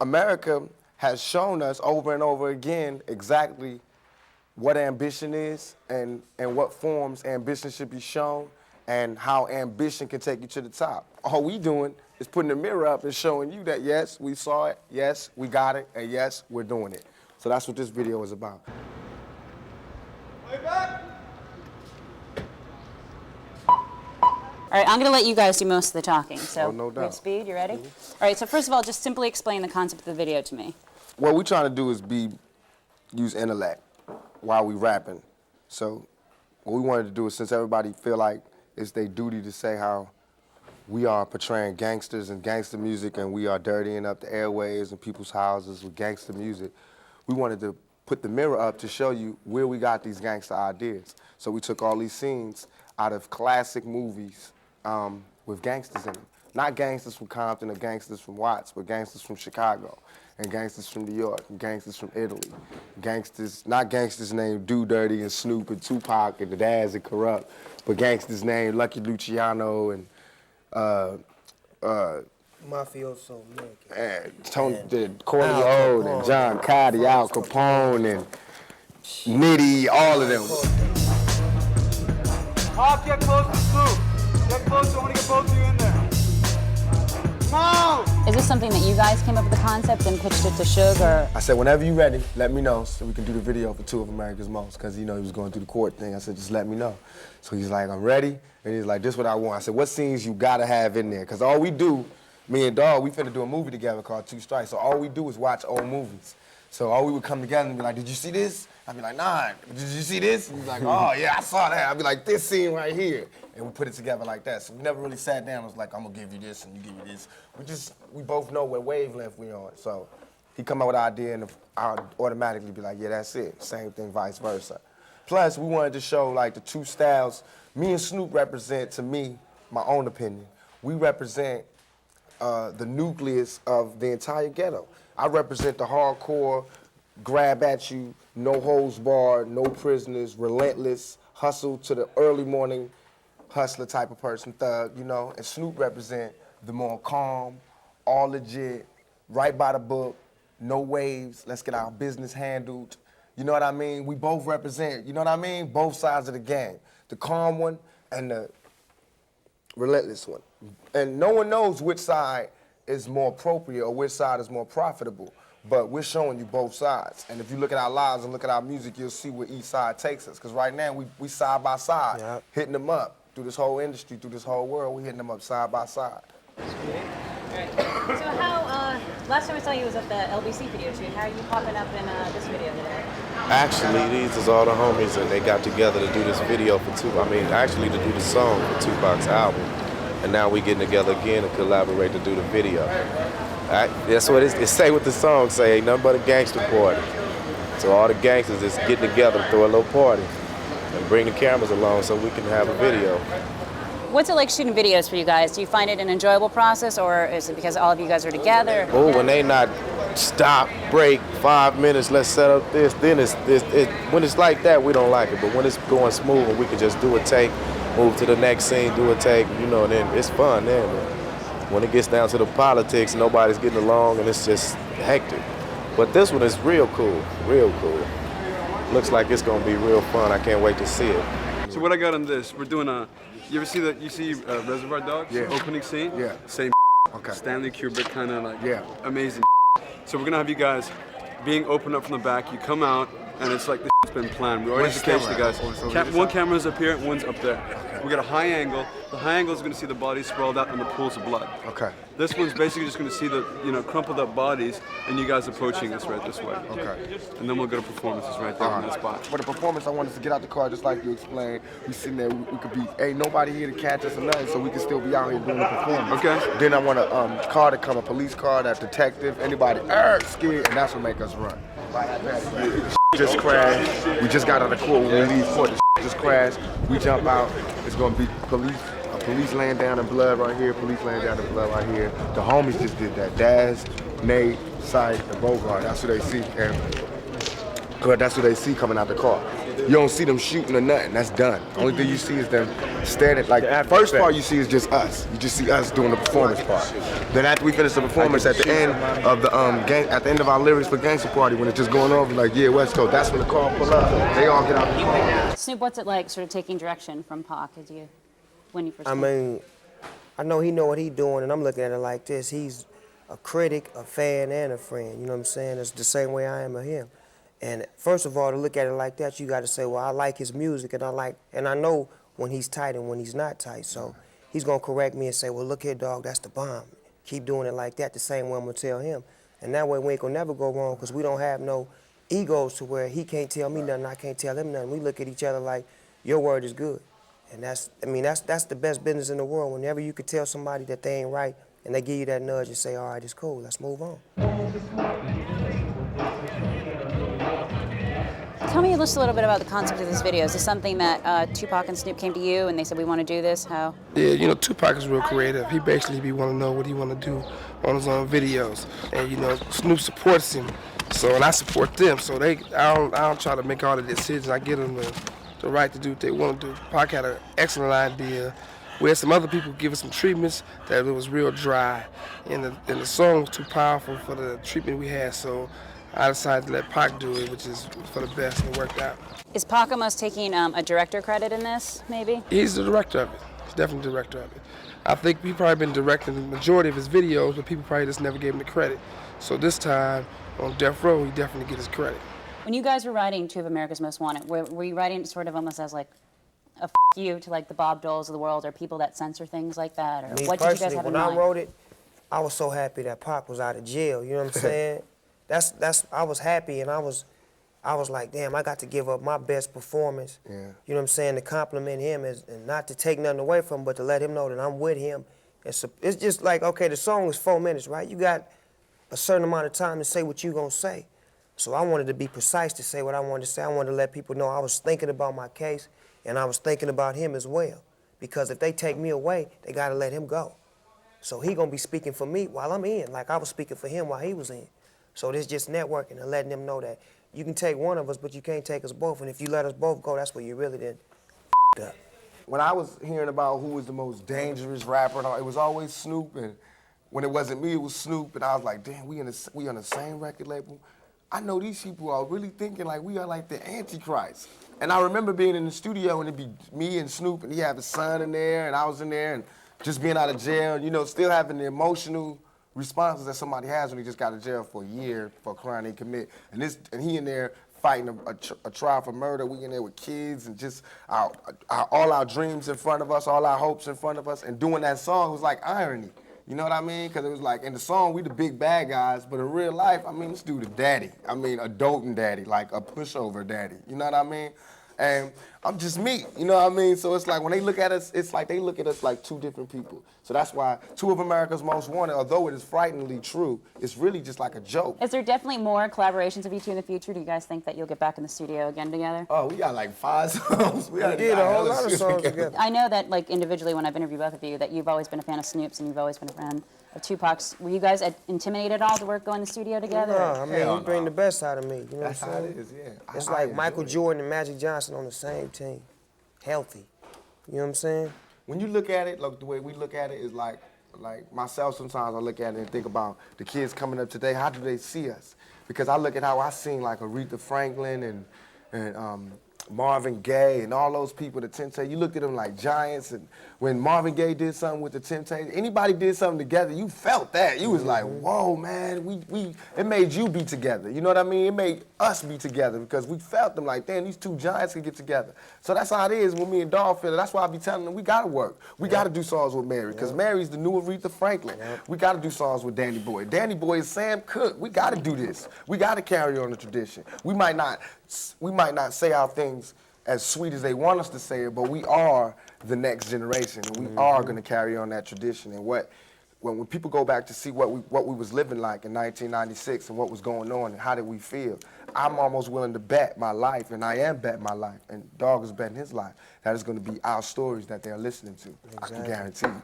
America has shown us over and over again exactly what ambition is and what forms ambition should be shown and how ambition can take you to the top. All we doing is putting the mirror up and showing you that yes, we saw it, yes, we got it, and yes, we're doing it. So that's what this video is about. Way back. All right, I'm gonna let you guys do most of the talking. So, no doubt. With speed, you ready? All right, so first of all, just simply explain the concept of the video to me. What we're trying to do is use intellect while we rapping. So what we wanted to do is, since everybody feel like it's their duty to say how we are portraying gangsters and gangster music and we are dirtying up the airwaves and people's houses with gangster music, we wanted to put the mirror up to show you where we got these gangster ideas. So we took all these scenes out of classic movies with gangsters in them. Not gangsters from Compton or gangsters from Watts, but gangsters from Chicago, and gangsters from New York, and gangsters from Italy. Gangsters, not gangsters named Do Dirty and Snoop and Tupac and the Daz and Corrupt, but gangsters named Lucky Luciano and Mafioso Nick. And Tony Corleone and John Gotti, Al Capone and Nitty, all of them. Hawk, get close to Snoop. Get close, I want to get both of you in there. Come on! Is this something that you guys came up with the concept and pitched it to Suge, or? I said, whenever you're ready, let me know so we can do the video for 2 of Amerikaz Most, because he was going through the court thing. I said, just let me know. So he's like, I'm ready. And he's like, this is what I want. I said, what scenes you gotta have in there? Because all we do, me and Dogg, we finna do a movie together called 2 Strikes. So all we do is watch old movies. So all we would come together and be like, did you see this? I'd be like, nah, did you see this? And he's like, oh yeah, I saw that. I'd be like, this scene right here. And we put it together like that. So we never really sat down and was like, I'm gonna give you this and you give me this. We both know what wavelength we on. So he come out with an idea and I'll automatically be like, yeah, that's it. Same thing, vice versa. Plus, we wanted to show like the 2 styles. Me and Snoop represent, to me, my own opinion, we represent the nucleus of the entire ghetto. I represent the hardcore, grab at you, no holds barred, no prisoners, relentless, hustle to the early morning hustler type of person, thug, and Snoop represent the more calm, all legit, right by the book, no waves, let's get our business handled. You know what I mean? We both represent, you know what I mean? Both sides of the game. The calm one and the relentless one. And no one knows which side is more appropriate or which side is more profitable, but we're showing you both sides. And if you look at our lives and look at our music, you'll see where each side takes us. Because right now, we side by side, Yep. hitting them up through this whole industry, through this whole world, we're hitting them up side by side. So how, last time I saw you was at the LBC video shoot. How are you popping up in this video today? Actually, these is all the homies and they got together to do this video for actually to do the song for Tupac's album. And now we getting together again to collaborate to do the video. That's what it say what the song say, ain't nothing but a gangster party. So all the gangsters is getting together to throw a little party and bring the cameras along so we can have a video. What's it like shooting videos for you guys? Do you find it an enjoyable process, or is it because all of you guys are together? Oh, when they not stop, break, 5 minutes, let's set up this, then when it's like that, we don't like it. But when it's going smooth and we can just do a take, move to the next scene, do a take, then it's fun then. But when it gets down to the politics, nobody's getting along and it's just hectic. But this one is real cool, real cool. Looks like it's gonna be real fun. I can't wait to see it. So what I got on this, we're doing you ever see Reservoir Dogs? Yeah. Opening scene? Yeah. Same Okay. Stanley Kubrick kind of like Yeah. amazing. So we're gonna have you guys being opened up from the back. You come out and it's like this has been planned. We already Where's the staged the camera? guys. Oh, it's over this One side? camera's up here, one's up there. We got a high angle. The high angle is gonna see the bodies sprawled out and the pools of blood. Okay. This one's basically just gonna see the crumpled up bodies and you guys approaching us right this way. Okay. And then we'll go to performances right there in that spot. For the performance, I wanted to get out the car just like you explained. We sitting there, we could be, ain't nobody here to catch us or nothing, so we can still be out here doing the performance. Okay. Then I want a car to come, a police car, that detective, anybody scared, and that's what make us run. Just crashed. We just got out of court. When we leave court, the just crashed. We jump out. It's gonna be police laying down in blood right here. Police laying down in blood right here. The homies just did that. Daz, Nate, Sight, and Bogart. That's who they see. And that's who they see coming out the car. You don't see them shooting or nothing. That's done. Only thing you see is them standing. Like the first part you see is just us. You just see us doing the performance part. Then after we finish the performance, at the end of the at the end of our lyrics for Gangsta Party, when it's just going over, like yeah, West Coast. That's when the car pull up. They all get out the car. Snoop, what's it like, sort of taking direction from Pac when you first? I mean, I know he know what he doing, and I'm looking at it like this. He's a critic, a fan, and a friend. You know what I'm saying? It's the same way I am of him. And first of all, to look at it like that, you got to say, well, I like his music, and I know when he's tight and when he's not tight. So he's gonna correct me and say, well, look here, dog, that's the bomb. Keep doing it like that, the same way I'm gonna tell him. And that way we ain't gonna never go wrong, because we don't have no egos to where he can't tell me nothing, I can't tell him nothing. We look at each other like, your word is good. And that's the best business in the world. Whenever you could tell somebody that they ain't right, and they give you that nudge and say, all right, it's cool, let's move on. Tell me just a little bit about the concept of this video. Is this something that Tupac and Snoop came to you and they said, we want to do this? How? Yeah, you know, Tupac is real creative. He basically want to know what he want to do on his own videos. And, you know, Snoop supports him, so, and I support them. So I don't try to make all the decisions. I give them the right to do what they want to do. Pac had an excellent idea. We had some other people give us some treatments that it was real dry. And the song was too powerful for the treatment we had, so I decided to let Pac do it, which is for the best, and it worked out. Is Pac almost taking a director credit in this, maybe? He's the director of it. He's definitely the director of it. I think he's probably been directing the majority of his videos, but people probably just never gave him the credit. So this time, on Death Row, he definitely get his credit. When you guys were writing two of America's Most Wanted, were you writing sort of almost as like a f you to like the Bob Doles of the world, or people that censor things like that? Or Me what did you guys have in when mind? I wrote it, I was so happy that Pac was out of jail, you know what I'm saying? I was happy, and I was like, damn, I got to give up my best performance. Yeah. You know what I'm saying? To compliment him and not to take nothing away from him, but to let him know that I'm with him. It's just like, okay, the song is 4 minutes, right? You got a certain amount of time to say what you gonna say. So I wanted to be precise to say what I wanted to say. I wanted to let people know I was thinking about my case, and I was thinking about him as well. Because if they take me away, they gotta let him go. So he gonna be speaking for me while I'm in, like I was speaking for him while he was in. So this just networking and letting them know that you can take one of us, but you can't take us both. And if you let us both go, that's where you really did up. When I was hearing about who was the most dangerous rapper, and all, it was always Snoop. And when it wasn't me, it was Snoop. And I was like, damn, we on the same record label. I know these people are really thinking like we are like the Antichrist. And I remember being in the studio, and it'd be me and Snoop, and he had his son in there, and I was in there, and just being out of jail, you know, still having the emotional responses that somebody has when he just got out of jail for a year for a crime they commit. And he in there fighting a trial for murder. We in there with kids, and just all our dreams in front of us, all our hopes in front of us, and doing that song was like irony. You know what I mean? Because it was like, in the song, we the big bad guys, but in real life, I mean, this dude a daddy. I mean, a doting daddy, like a pushover daddy. You know what I mean? And I'm just me, you know what I mean? So it's like when they look at us, it's like they look at us like two different people. So that's why two of America's Most Wanted, although it is frighteningly true, it's really just like a joke. Is there definitely more collaborations of you two in the future? Do you guys think that you'll get back in the studio again together? Oh, we got like 5 songs. We did a whole lot of songs together. I know that, like, individually, when I've interviewed both of you, that you've always been a fan of Snoop's and you've always been a fan of Tupac's. Were you guys intimidated at all to go in the studio together? No, I mean, you bring the best out of me. You know That's what I'm how saying? it is, yeah. It's like Michael Jordan and Magic Johnson on the same team. Healthy. You know what I'm saying? When you look at it, look, the way we look at it is like myself, sometimes I look at it and think about the kids coming up today, how do they see us? Because I look at how I seen like Aretha Franklin and Marvin Gaye and all those people, the Temptations, you looked at them like giants. And when Marvin Gaye did something with the Temptations, anybody did something together, you felt that. You was like, whoa, man, it made you be together. You know what I mean? It made us be together because we felt them like, damn, these two giants can get together. So that's how it is when me and Dogg feel it. That's why I be telling them we gotta work. We gotta do songs with Mary, because Mary's the new Aretha Franklin. We gotta do songs with Danny Boy. Danny Boy is Sam Cooke. We gotta do this. We gotta carry on the tradition. We might not say our things as sweet as they want us to say it, but we are the next generation, and we are going to carry on that tradition. And when people go back to see what we was living like in 1996 and what was going on and how did we feel, I'm almost willing to bet my life, and I am betting my life, and Dogg is betting his life, that it's going to be our stories that they're listening to. Exactly. I can guarantee you.